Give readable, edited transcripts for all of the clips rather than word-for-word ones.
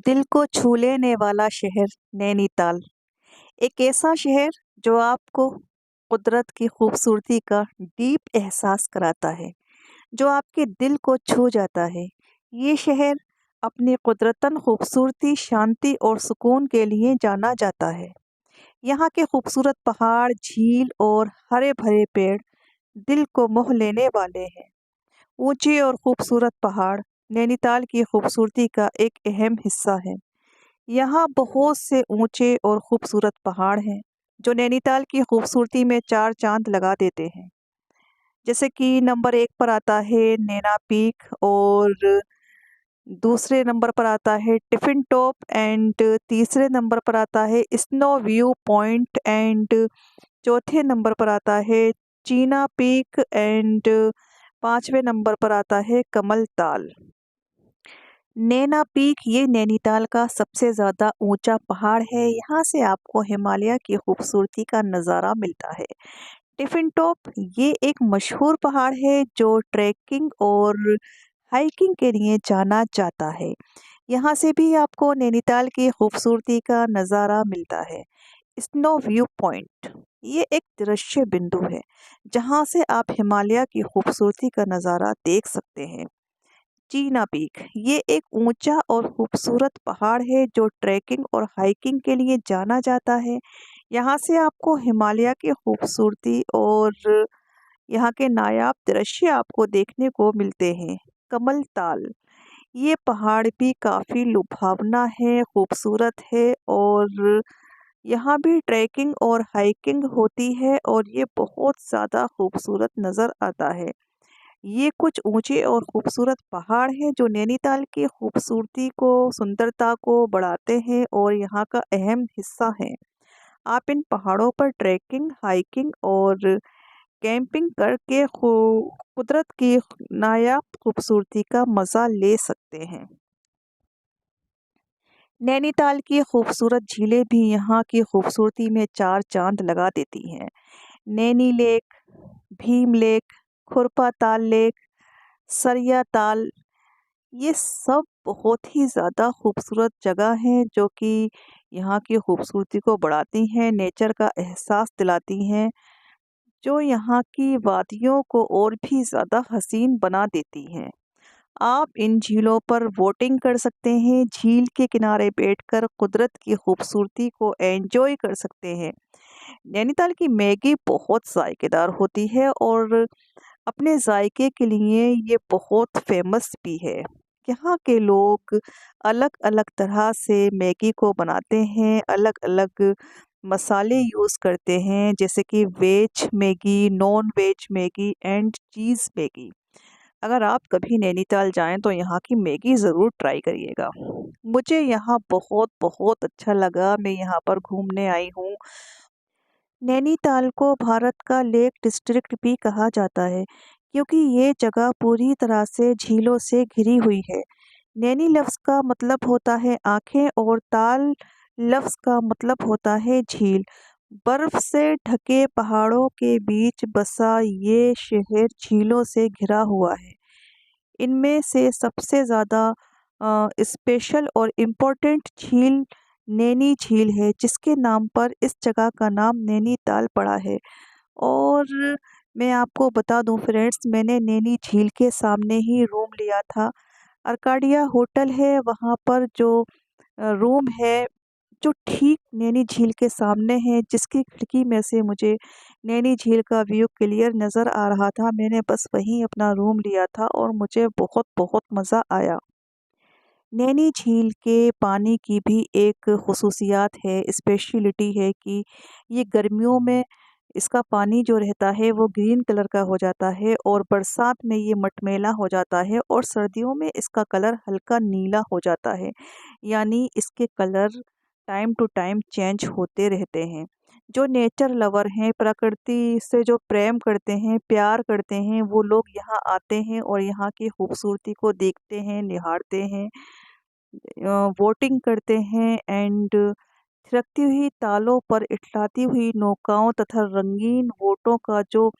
दिल को छू लेने वाला शहर नैनीताल। एक ऐसा शहर जो आपको कुदरत की खूबसूरती का डीप एहसास कराता है, जो आपके दिल को छू जाता है। ये शहर अपनी कुदरतन खूबसूरती, शांति और सुकून के लिए जाना जाता है। यहाँ के खूबसूरत पहाड़, झील और हरे भरे पेड़ दिल को मोह लेने वाले हैं। ऊंचे और खूबसूरत पहाड़ नैनीताल की खूबसूरती का एक अहम हिस्सा है। यहाँ बहुत से ऊंचे और खूबसूरत पहाड़ हैं जो नैनीताल की खूबसूरती में चार चांद लगा देते हैं। जैसे कि नंबर 1 पर आता है नैना पीक, और दूसरे नंबर पर आता है टिफिन टॉप, एंड तीसरे नंबर पर आता है स्नो व्यू पॉइंट, एंड चौथे नंबर पर आता है चीना पीक, एंड पांचवें नंबर पर आता है कमल ताल। नैना पीक ये नैनीताल का सबसे ज़्यादा ऊंचा पहाड़ है। यहाँ से आपको हिमालय की खूबसूरती का नज़ारा मिलता है। टिफिन टॉप ये एक मशहूर पहाड़ है जो ट्रैकिंग और हाइकिंग के लिए जाना जाता है। यहाँ से भी आपको नैनीताल की खूबसूरती का नज़ारा मिलता है। स्नो व्यू पॉइंट ये एक दृश्य बिंदु है जहाँ से आप हिमालय की खूबसूरती का नज़ारा देख सकते हैं। चीना पीक ये एक ऊंचा और खूबसूरत पहाड़ है जो ट्रैकिंग और हाइकिंग के लिए जाना जाता है। यहाँ से आपको हिमालय की खूबसूरती और यहाँ के नायाब दृश्य आपको देखने को मिलते हैं। कमल ताल ये पहाड़ भी काफ़ी लुभावना है, खूबसूरत है, और यहाँ भी ट्रैकिंग और हाइकिंग होती है और ये बहुत ज़्यादा खूबसूरत नज़र आता है। ये कुछ ऊंचे और खूबसूरत पहाड़ हैं जो नैनीताल की खूबसूरती को, सुंदरता को बढ़ाते हैं और यहाँ का अहम हिस्सा हैं। आप इन पहाड़ों पर ट्रैकिंग, हाइकिंग और कैंपिंग करके कुदरत की नायाब खूबसूरती का मज़ा ले सकते हैं। नैनीताल की खूबसूरत झीलें भी यहाँ की खूबसूरती में चार चांद लगा देती हैं। नैनी लेक, भीम लेक, खुरपा ताल लेक, सरिया ताल, ये सब बहुत ही ज़्यादा खूबसूरत जगह हैं जो कि यहाँ की खूबसूरती को बढ़ाती हैं, नेचर का एहसास दिलाती हैं, जो यहाँ की वादियों को और भी ज़्यादा हसीन बना देती हैं। आप इन झीलों पर बोटिंग कर सकते हैं, झील के किनारे बैठकर कुदरत की खूबसूरती को एंजॉय कर सकते हैं। नैनीताल की मैगी बहुत जायकेदार होती है और अपने जायके के लिए ये बहुत फेमस भी है। यहाँ के लोग अलग-अलग तरह से मैगी को बनाते हैं, अलग-अलग मसाले यूज़ करते हैं, जैसे कि veg Maggi, non veg Maggi and cheese Maggi. अगर आप कभी नैनीताल जाएँ तो यहाँ की मैगी ज़रूर ट्राई करिएगा। मुझे यहाँ बहुत अच्छा लगा, मैं यहाँ पर घूमने आई हूँ। नैनीताल को भारत का लेक डिस्ट्रिक्ट भी कहा जाता है क्योंकि ये जगह पूरी तरह से झीलों से घिरी हुई है। नैनी लफ्ज़ का मतलब होता है आँखें और ताल लफ्ज़ का मतलब होता है झील। बर्फ़ से ढके पहाड़ों के बीच बसा ये शहर झीलों से घिरा हुआ है। इनमें से सबसे ज़्यादा स्पेशल और इम्पोर्टेंट झील नैनी झील है, जिसके नाम पर इस जगह का नाम नैनीताल पड़ा है। और मैं आपको बता दूं फ्रेंड्स, मैंने नैनी झील के सामने ही रूम लिया था। अर्काडिया होटल है, वहाँ पर जो रूम है जो ठीक नैनी झील के सामने है, जिसकी खिड़की में से मुझे नैनी झील का व्यू क्लियर नज़र आ रहा था। मैंने बस वहीं अपना रूम लिया था और मुझे बहुत मज़ा आया। नैनी झील के पानी की भी एक ख़ुसूसियत है, स्पेशलिटी है कि ये गर्मियों में इसका पानी जो रहता है वो ग्रीन कलर का हो जाता है और बरसात में ये मटमैला हो जाता है और सर्दियों में इसका कलर हल्का नीला हो जाता है। यानी इसके colour time to time change होते रहते हैं। जो नेचर लवर हैं, प्रकृति से जो प्रेम करते हैं, प्यार करते हैं, वो लोग यहाँ आते हैं और यहाँ की खूबसूरती को देखते हैं, निहारते हैं, बोटिंग करते हैं, एंड थिरकती हुई तालों पर इठलाती हुई नौकाओं तथा रंगीन बोटों का जो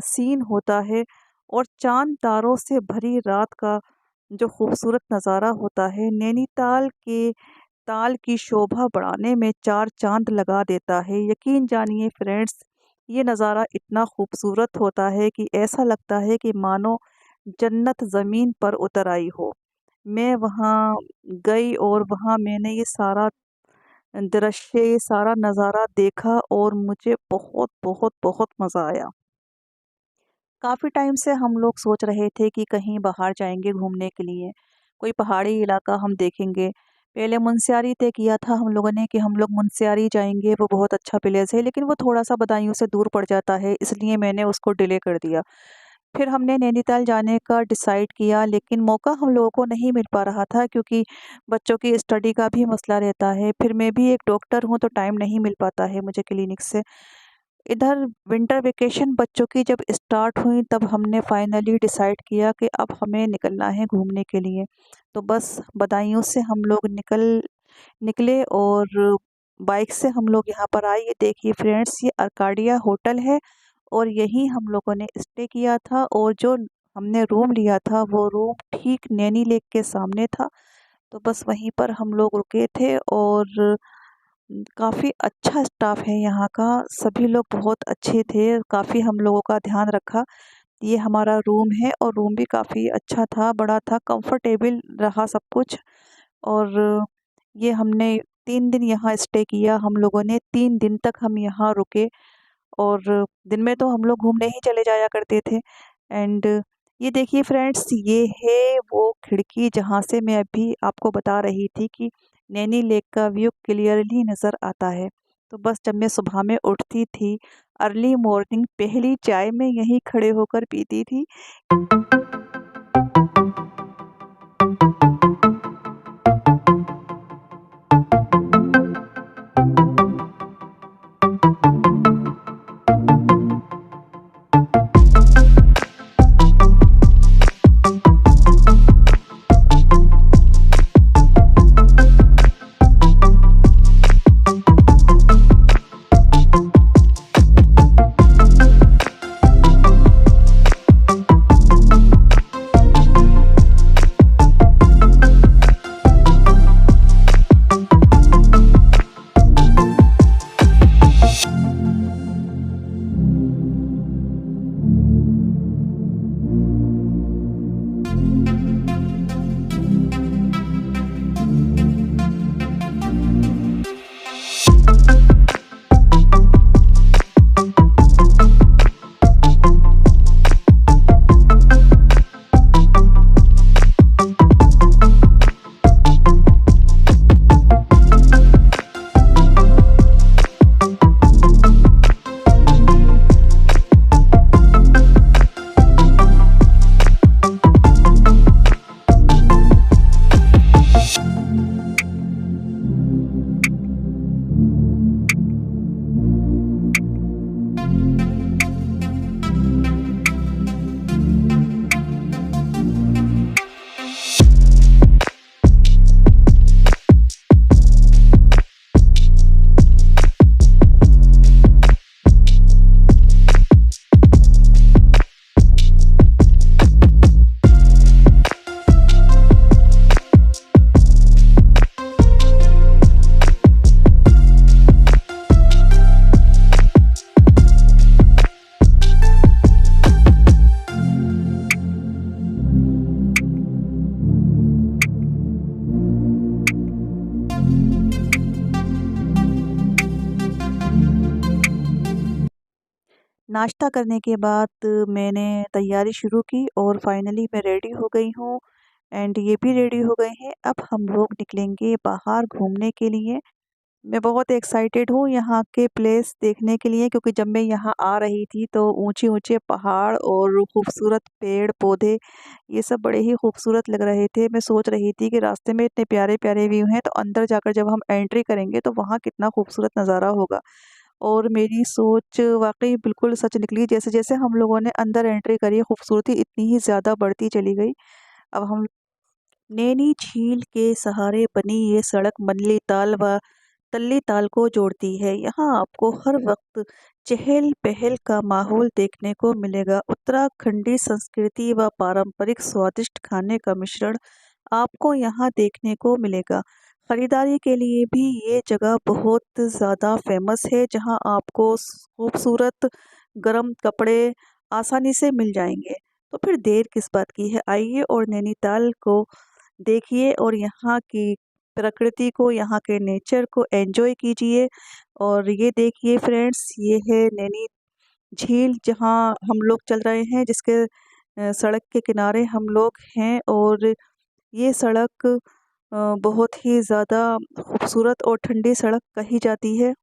सीन होता है और चांद तारों से भरी रात का जो खूबसूरत नज़ारा होता है नैनीताल के ताल की शोभा बढ़ाने में चार चांद लगा देता है। यकीन जानिए फ्रेंड्स, ये नज़ारा इतना खूबसूरत होता है कि ऐसा लगता है कि मानो जन्नत ज़मीन पर उतर आई हो। मैं वहाँ गई और वहाँ मैंने ये सारा दृश्य, ये सारा नज़ारा देखा और मुझे बहुत बहुत बहुत मज़ा आया। काफ़ी टाइम से हम लोग सोच रहे थे कि कहीं बाहर जाएँगे घूमने के लिए, कोई पहाड़ी इलाका हम देखेंगे। पहले मुनस्यारी तय किया था हम लोगों ने कि हम लोग मुनस्यारी जाएँगे, वो बहुत अच्छा प्लेस है, लेकिन वो थोड़ा-सा बदायूँ से दूर पड़ जाता है, इसलिए मैंने उसको डिले कर दिया। फिर हमने नैनीताल जाने का डिसाइड किया, लेकिन मौका हम लोगों को नहीं मिल पा रहा था क्योंकि बच्चों की स्टडी का भी मसला रहता है। फिर मैं भी एक डॉक्टर हूँ, तो टाइम नहीं मिल पाता है मुझे क्लिनिक से। इधर विंटर वेकेशन बच्चों की जब स्टार्ट हुई तब हमने फाइनली डिसाइड किया कि अब हमें निकलना है घूमने के लिए। तो बस बदायूं से हम लोग निकले और बाइक से हम लोग यहाँ पर आए। ये देखिए फ्रेंड्स, ये अर्काडिया होटल है और यहीं हम लोगों ने स्टे किया था और जो हमने रूम लिया था वो रूम ठीक नैनी लेक के सामने था। तो बस वहीं पर हम लोग रुके थे और काफ़ी अच्छा स्टाफ है यहाँ का, सभी लोग बहुत अच्छे थे, काफ़ी हम लोगों का ध्यान रखा। ये हमारा रूम है और रूम भी काफ़ी अच्छा था, बड़ा था, कंफर्टेबल रहा सब कुछ। और ये हमने 3 दिन यहाँ स्टे किया हम लोगों ने, 3 दिन तक हम यहाँ रुके और दिन में तो हम लोग घूमने ही चले जाया करते थे। एंड ये देखिए फ्रेंड्स, ये है वो खिड़की जहाँ से मैं अभी आपको बता रही थी कि नैनी लेक का व्यू क्लियरली नज़र आता है। तो बस जब मैं सुबह में उठती थी, अर्ली मॉर्निंग पहली चाय मैं यहीं खड़े होकर पीती थी। नाश्ता करने के बाद मैंने तैयारी शुरू की और फाइनली मैं रेडी हो गई हूँ एंड ये भी रेडी हो गए हैं। अब हम लोग निकलेंगे बाहर घूमने के लिए। मैं बहुत एक्साइटेड हूँ यहाँ के प्लेस देखने के लिए, क्योंकि जब मैं यहाँ आ रही थी तो ऊंचे ऊंचे पहाड़ और खूबसूरत पेड़ पौधे, ये सब बड़े ही खूबसूरत लग रहे थे। मैं सोच रही थी कि रास्ते में इतने प्यारे प्यारे व्यू हैं, तो अंदर जाकर जब हम एंट्री करेंगे तो वहाँ कितना खूबसूरत नज़ारा होगा। और मेरी सोच वाक़ई बिल्कुल सच निकली। जैसे-जैसे हम लोगों ने अंदर एंट्री करी, खूबसूरती इतनी ही ज़्यादा बढ़ती चली गई। अब हम नैनी झील के सहारे बनी ये सड़क मल्लीताल व तल्ली ताल को जोड़ती है। यहाँ आपको हर वक्त चहल पहल का माहौल देखने को मिलेगा। उत्तराखंडी संस्कृति व पारंपरिक स्वादिष्ट खाने का मिश्रण आपको यहाँ देखने को मिलेगा। खरीदारी के लिए भी ये जगह बहुत ज़्यादा फेमस है, जहाँ आपको खूबसूरत गर्म कपड़े आसानी से मिल जाएंगे। तो फिर देर किस बात की है, आइए और नैनीताल को देखिए और यहाँ की प्रकृति को, यहाँ के नेचर को एंजॉय कीजिए। और ये देखिए फ्रेंड्स, ये है नैनी झील, जहाँ हम लोग चल रहे हैं, जिसके सड़क के किनारे हम लोग हैं। और ये सड़क बहुत ही ज़्यादा खूबसूरत और ठंडी सड़क कही जाती है।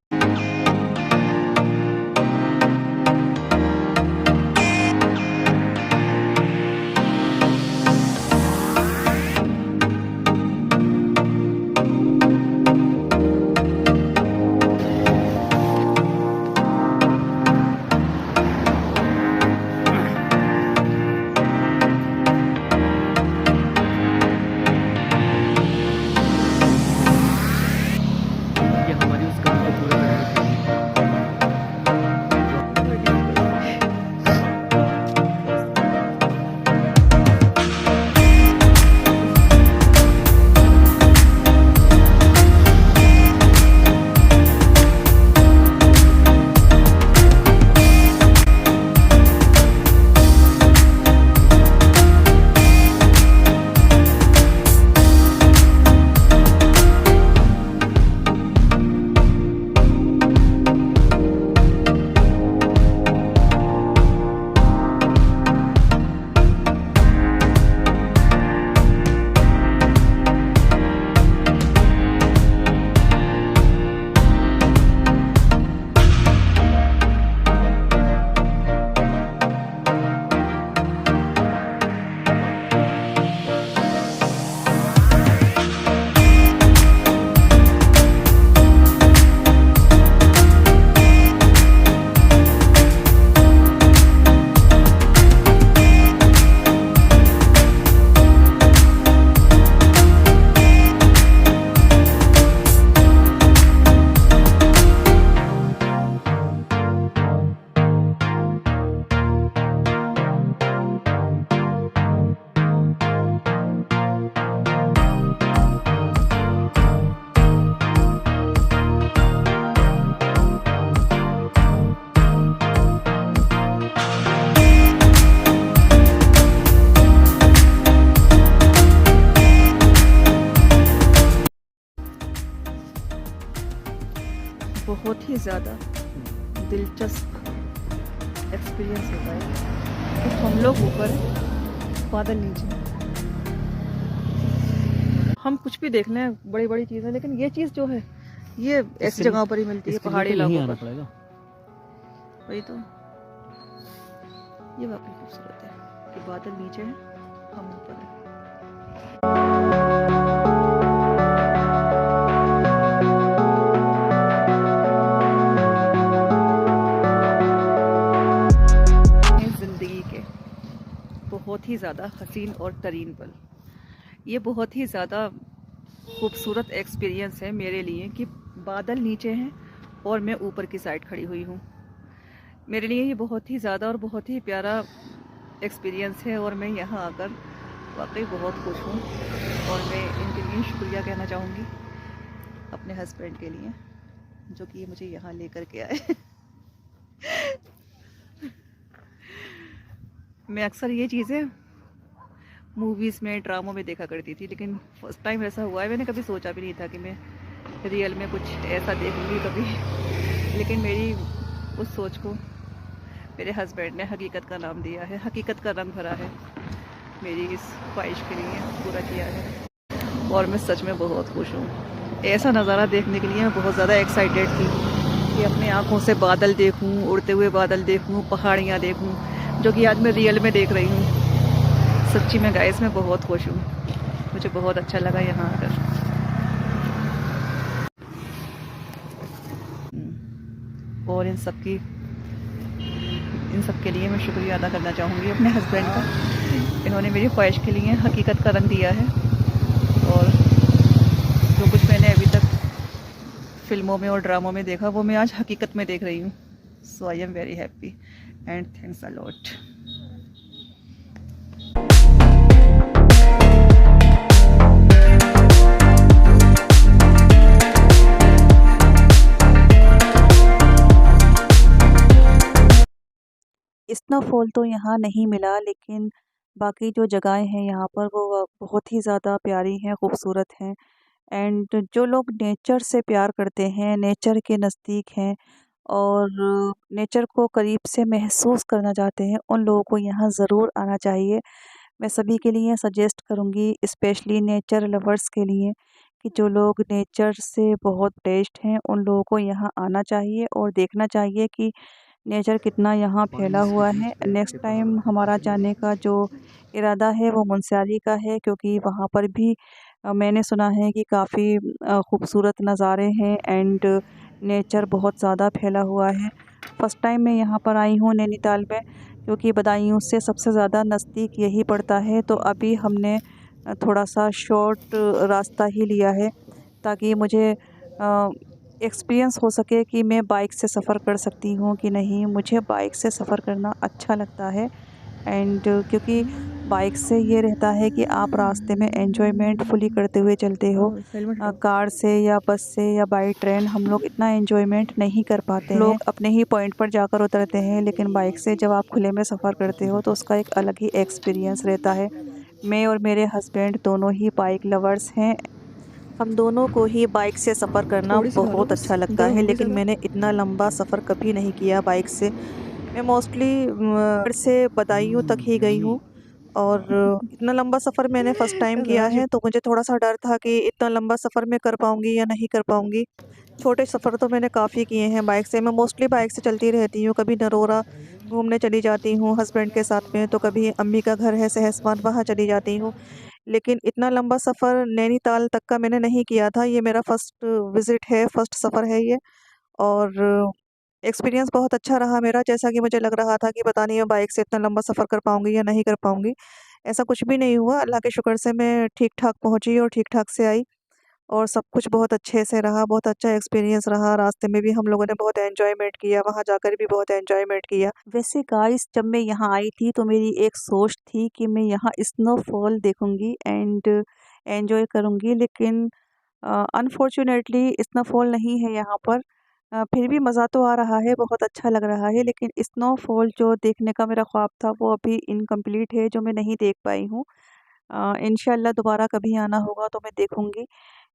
ये हमारी उस काम को पूरा करेगी। बहुत ही ज़्यादा दिलचस्प एक्सपीरियंस होता है। तो हम लोग ऊपर, बादल नीचे। हम कुछ भी देख लें, बड़ी बड़ी चीज़ें, लेकिन ये चीज़ जो है ये ऐसी जगहों पर ही मिलती है, पहाड़ी इलाकों पर। पड़ेगा। वही तो, ये वाकई खूबसूरत है कि बादल नीचे हैं, हम ऊपर हैं। जिंदगी के बहुत ही ज़्यादा हसीन और तरीन पल, ये बहुत ही ज़्यादा खूबसूरत एक्सपीरियंस है मेरे लिए कि बादल नीचे हैं और मैं ऊपर की साइड खड़ी हुई हूँ। मेरे लिए ये बहुत ही ज़्यादा और बहुत ही प्यारा एक्सपीरियंस है और मैं यहाँ आकर वाकई बहुत खुश हूँ। और मैं इनके लिए शुक्रिया कहना चाहूँगी, अपने हस्बैंड के लिए, जो कि ये मुझे यहाँ लेकर के आए। मैं अक्सर ये चीज़ें मूवीज़ में, ड्रामों में देखा करती थी, लेकिन फर्स्ट टाइम ऐसा हुआ है। मैंने कभी सोचा भी नहीं था कि मैं रियल में कुछ ऐसा देखूंगी कभी। लेकिन मेरी उस सोच को मेरे हस्बैंड ने हकीकत का नाम दिया है, हकीकत का रंग भरा है, मेरी इस ख्वाहिश के लिए पूरा किया है। और मैं सच में बहुत खुश हूँ। ऐसा नज़ारा देखने के लिए मैं बहुत ज़्यादा एक्साइटेड थी कि अपने आँखों से बादल देखूँ, उड़ते हुए बादल देखूँ, पहाड़ियाँ देखूँ, जो कि आज मैं रियल में देख रही हूँ। सच्ची में गाइस, मैं बहुत खुश हूँ, मुझे बहुत अच्छा लगा यहाँ आकर। और इन सब के लिए मैं शुक्रिया अदा करना चाहूँगी अपने हस्बैंड का। इन्होंने मेरी ख्वाहिश के लिए हकीकत का रंग दिया है। और जो कुछ मैंने अभी तक फिल्मों में और ड्रामों में देखा वो मैं आज हकीकत में देख रही हूँ। So I am very happy and thanks a lot. Snowfall तो यहाँ नहीं मिला, लेकिन बाकी जो जगहें हैं यहाँ पर वो बहुत ही ज़्यादा प्यारी हैं, खूबसूरत हैं। एंड जो लोग नेचर से प्यार करते हैं, नेचर के नज़दीक हैं और नेचर को करीब से महसूस करना चाहते हैं, उन लोगों को यहाँ ज़रूर आना चाहिए। मैं सभी के लिए सजेस्ट करूँगी, स्पेशली नेचर लवर्स के लिए, कि जो लोग नेचर से बहुत अटैच्ड हैं उन लोगों को यहाँ आना चाहिए और देखना चाहिए कि नेचर कितना यहाँ फैला बारिश के हुआ है। बीच में नेक्स्ट आपके टाइम पहाड़ हमारा कैसे जाने लगे? का जो इरादा है वो मुनस्यारी का है, क्योंकि वहाँ पर भी मैंने सुना है कि काफ़ी खूबसूरत नज़ारे हैं एंड नेचर बहुत ज़्यादा फैला हुआ है। फर्स्ट टाइम मैं यहाँ पर आई हूँ नैनीताल में, क्योंकि बदायूं से सबसे ज़्यादा नज़दीक यही पड़ता है। तो अभी हमने थोड़ा सा शॉर्ट रास्ता ही लिया है, ताकि मुझे एक्सपीरियंस हो सके कि मैं बाइक से सफ़र कर सकती हूँ कि नहीं। मुझे बाइक से सफ़र करना अच्छा लगता है एंड क्योंकि बाइक से ये रहता है कि आप रास्ते में एन्जॉयमेंट फुली करते हुए चलते हो। हेलमेट हटाओ। कार से या बस से या बाई ट्रेन हम लोग इतना एन्जॉयमेंट नहीं कर पाते हैं, लोग अपने ही पॉइंट पर जाकर उतरते हैं, लेकिन बाइक से जब आप खुले में सफ़र करते हो तो उसका एक अलग ही एक्सपीरियंस रहता है। मैं और मेरे हस्बैंड दोनों ही बाइक लवर्स हैं। हम दोनों को ही बाइक से सफ़र करना थोड़ी सी खा लो, बहुत बस अच्छा लगता गर्म है, होगी लेकिन ज़्यादा। मैंने इतना लंबा सफ़र कभी नहीं किया बाइक से। मैं मोस्टली घर से बदायूं तक ही गई हूँ और इतना लंबा सफ़र मैंने फ़र्स्ट टाइम ऐसा किया आज है, तो मुझे थोड़ा-सा डर था कि इतना लंबा सफ़र मैं कर पाऊँगी या नहीं कर पाऊँगी। छोटे सफ़र तो मैंने काफ़ी किए हैं बाइक से, मैं मोस्टली बाइक से चलती रहती हूँ। कभी नरोरा घूमने चली जाती हूँ हस्बैंड के साथ में, तो कभी अम्मी का घर है सहसवान, वहाँ चली जाती हूँ। लेकिन इतना लंबा सफ़र नैनीताल तक का मैंने नहीं किया था, ये मेरा फ़र्स्ट विज़िट है, फ़र्स्ट सफ़र है ये। और एक्सपीरियंस बहुत अच्छा रहा मेरा, जैसा कि मुझे लग रहा था कि पता नहीं मैं बाइक से इतना लंबा सफ़र कर पाऊँगी या नहीं कर पाऊँगी। ऐसा कुछ भी नहीं हुआ, अल्लाह के शुक्र से मैं ठीक-ठाक पहुँची और ठीक-ठाक से आई और सब कुछ बहुत अच्छे से रहा, बहुत अच्छा एक्सपीरियंस रहा। रास्ते में भी हम लोगों ने बहुत एन्जॉयमेंट किया, वहाँ जाकर भी बहुत एन्जॉयमेंट किया। वैसे गाइस, जब मैं यहाँ आई थी तो मेरी एक सोच थी कि मैं यहाँ स्नोफॉल देखूँगी एंड एन्जॉय करूँगी, लेकिन अनफॉर्चुनेटली स्नोफॉल नहीं है यहाँ पर। फिर भी मज़ा तो आ रहा है, बहुत अच्छा लग रहा है, लेकिन स्नोफॉल जो देखने का मेरा ख्वाब था वो अभी इनकम्प्लीट है, जो मैं नहीं देख पाई हूँ। इंशाल्लाह दोबारा कभी आना होगा तो मैं देखूँगी।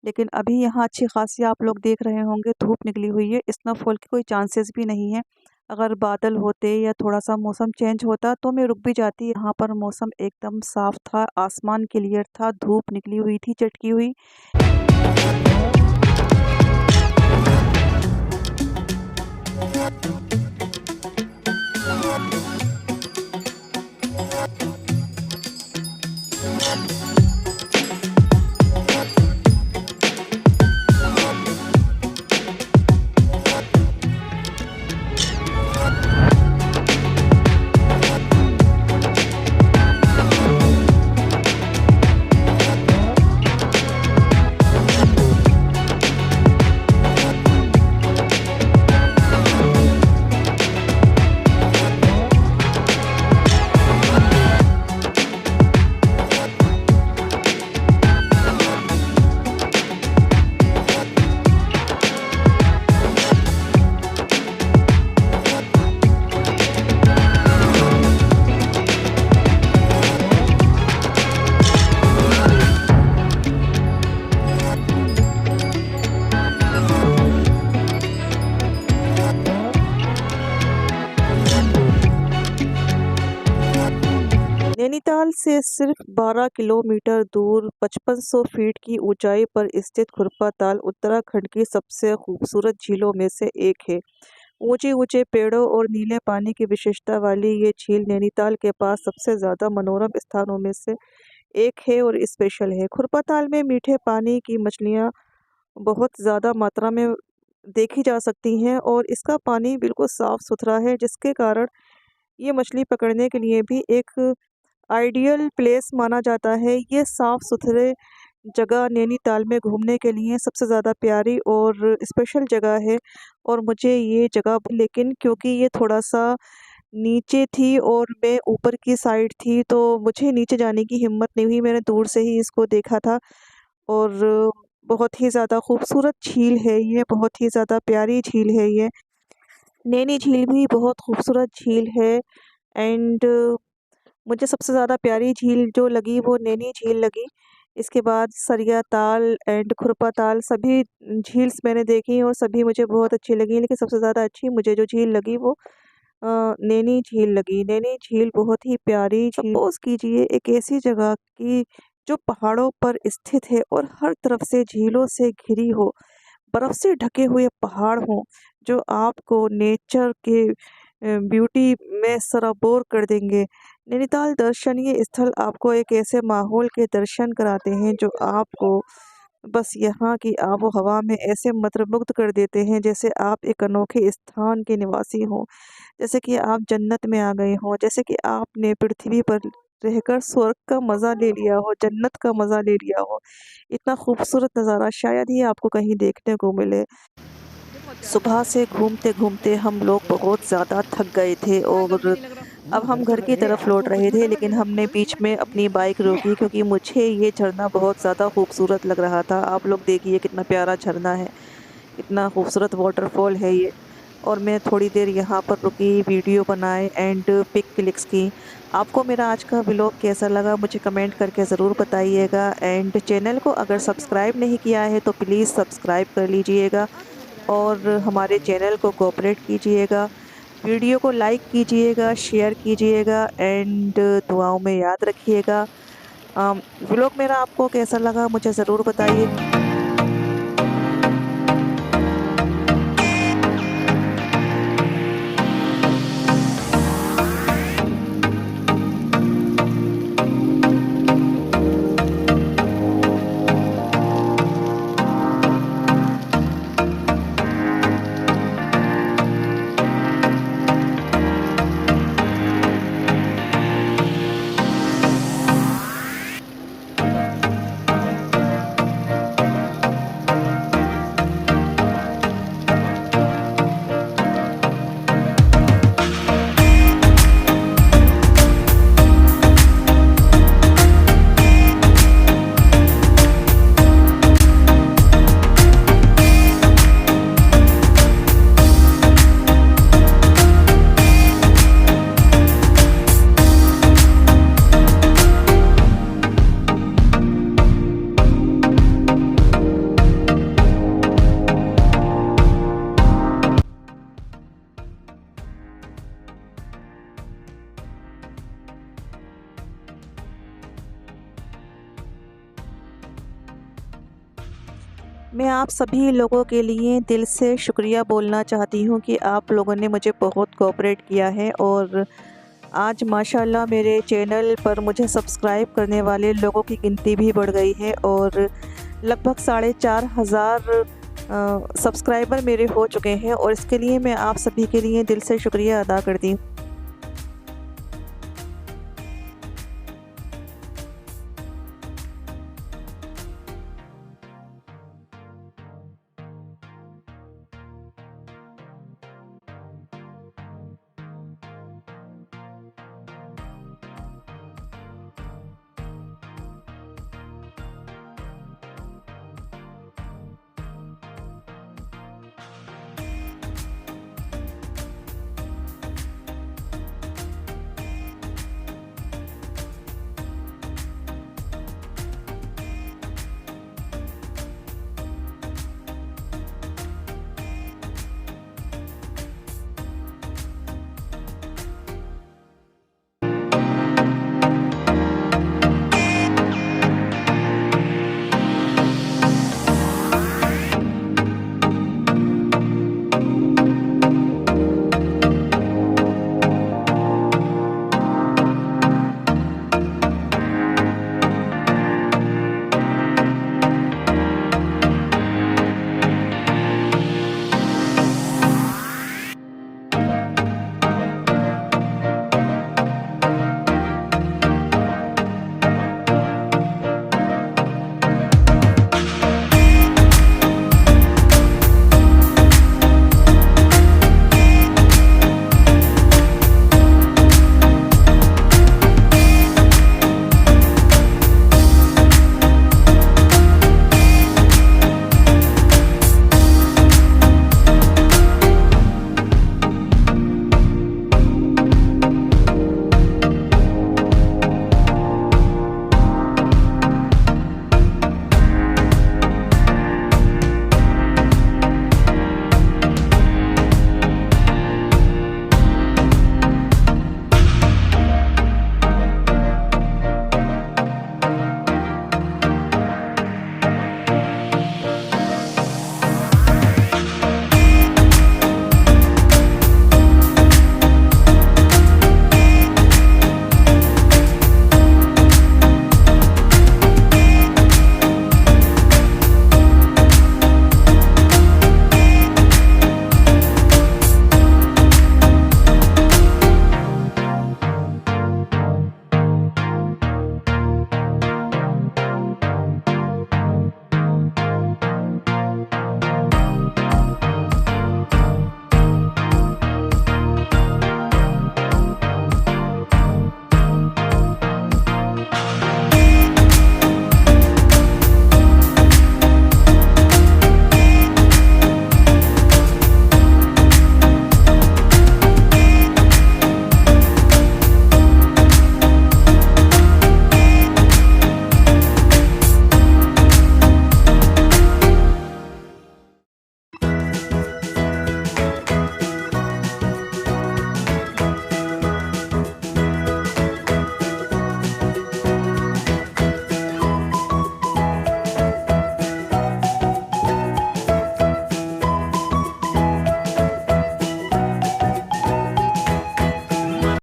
लेकिन अभी यहाँ अच्छी खासी आप लोग देख रहे होंगे धूप निकली हुई है, स्नोफॉल की कोई चांसेस भी नहीं है। अगर बादल होते या थोड़ा-सा मौसम चेंज होता तो मैं रुक भी जाती। यहाँ पर मौसम एकदम साफ़ था, आसमान क्लियर था, धूप निकली हुई थी चटकी हुई। नैनीताल से सिर्फ 12 किलोमीटर दूर 5500 फीट की ऊंचाई पर स्थित खुरपा ताल उत्तराखंड की सबसे खूबसूरत झीलों में से एक है। ऊंचे ऊंचे पेड़ों और नीले पानी की विशेषता वाली ये झील नैनीताल के पास सबसे ज़्यादा मनोरम स्थानों में से एक है और स्पेशल है। खुरपा ताल में मीठे पानी की मछलियाँ बहुत ज़्यादा मात्रा में देखी जा सकती हैं और इसका पानी बिल्कुल साफ़ सुथरा है, जिसके कारण ये मछली पकड़ने के लिए भी एक आइडियल प्लेस माना जाता है। ये साफ़ सुथरे जगह नैनीताल में घूमने के लिए सबसे ज़्यादा प्यारी और स्पेशल जगह है। और मुझे ये जगह, लेकिन क्योंकि ये थोड़ा-सा नीचे थी और मैं ऊपर की साइड थी, तो मुझे नीचे जाने की हिम्मत नहीं हुई। मैंने दूर से ही इसको देखा था और बहुत ही ज़्यादा खूबसूरत झील है ये, बहुत ही ज़्यादा प्यारी झील है ये। नैनी झील भी बहुत खूबसूरत झील है एंड मुझे सबसे ज़्यादा प्यारी झील जो लगी वो नैनी झील लगी। इसके बाद सरिया ताल एंड खुरपा ताल सभी झील्स मैंने देखी और सभी मुझे बहुत अच्छी लगी, लेकिन सबसे ज़्यादा अच्छी मुझे जो झील लगी वो नैनी झील लगी। नैनी झील बहुत ही प्यारी झील। सपोज़ कीजिए एक ऐसी जगह की जो पहाड़ों पर स्थित है और हर तरफ से झीलों से घिरी हो, बर्फ़ से ढके हुए पहाड़ हों, जो आपको नेचर के ब्यूटी में सराबोर कर देंगे। नैनीताल दर्शनीय स्थल आपको एक ऐसे माहौल के दर्शन कराते हैं जो आपको बस यहाँ की आबो-हवा में ऐसे मंत्रमुग्ध कर देते हैं, जैसे आप एक अनोखे स्थान के निवासी हों, जैसे कि आप जन्नत में आ गए हों, जैसे कि आपने पृथ्वी पर रहकर स्वर्ग का मज़ा ले लिया हो, जन्नत का मज़ा ले लिया हो। इतना खूबसूरत नज़ारा शायद ही आपको कहीं देखने को मिले। सुबह से घूमते-घूमते हम लोग बहुत ज़्यादा थक गए थे और अब हम घर की तरफ लौट रहे थे, लेकिन हमने बीच में अपनी बाइक रोकी क्योंकि मुझे ये झरना बहुत ज़्यादा खूबसूरत लग रहा था। आप लोग देखिए कितना प्यारा झरना है, कितना खूबसूरत वाटरफॉल है ये। और मैं थोड़ी देर यहाँ पर रुकी, वीडियो बनाए एंड पिक क्लिक्स की। आपको मेरा आज का व्लॉग कैसा लगा मुझे कमेंट करके ज़रूर बताइएगा एंड चैनल को अगर सब्सक्राइब नहीं किया है तो प्लीज़ सब्सक्राइब कर लीजिएगा और हमारे चैनल को कोऑपरेट कीजिएगा। वीडियो को लाइक कीजिएगा, शेयर कीजिएगा एंड दुआओं में याद रखिएगा। व्लॉग मेरा आपको कैसा लगा मुझे ज़रूर बताइए। मैं आप सभी लोगों के लिए दिल से शुक्रिया बोलना चाहती हूँ कि आप लोगों ने मुझे बहुत कोऑपरेट किया है और आज माशाल्लाह मेरे चैनल पर मुझे सब्सक्राइब करने वाले लोगों की गिनती भी बढ़ गई है और लगभग 4,500 सब्सक्राइबर मेरे हो चुके हैं और इसके लिए मैं आप सभी के लिए दिल से शुक्रिया अदा करती हूँ।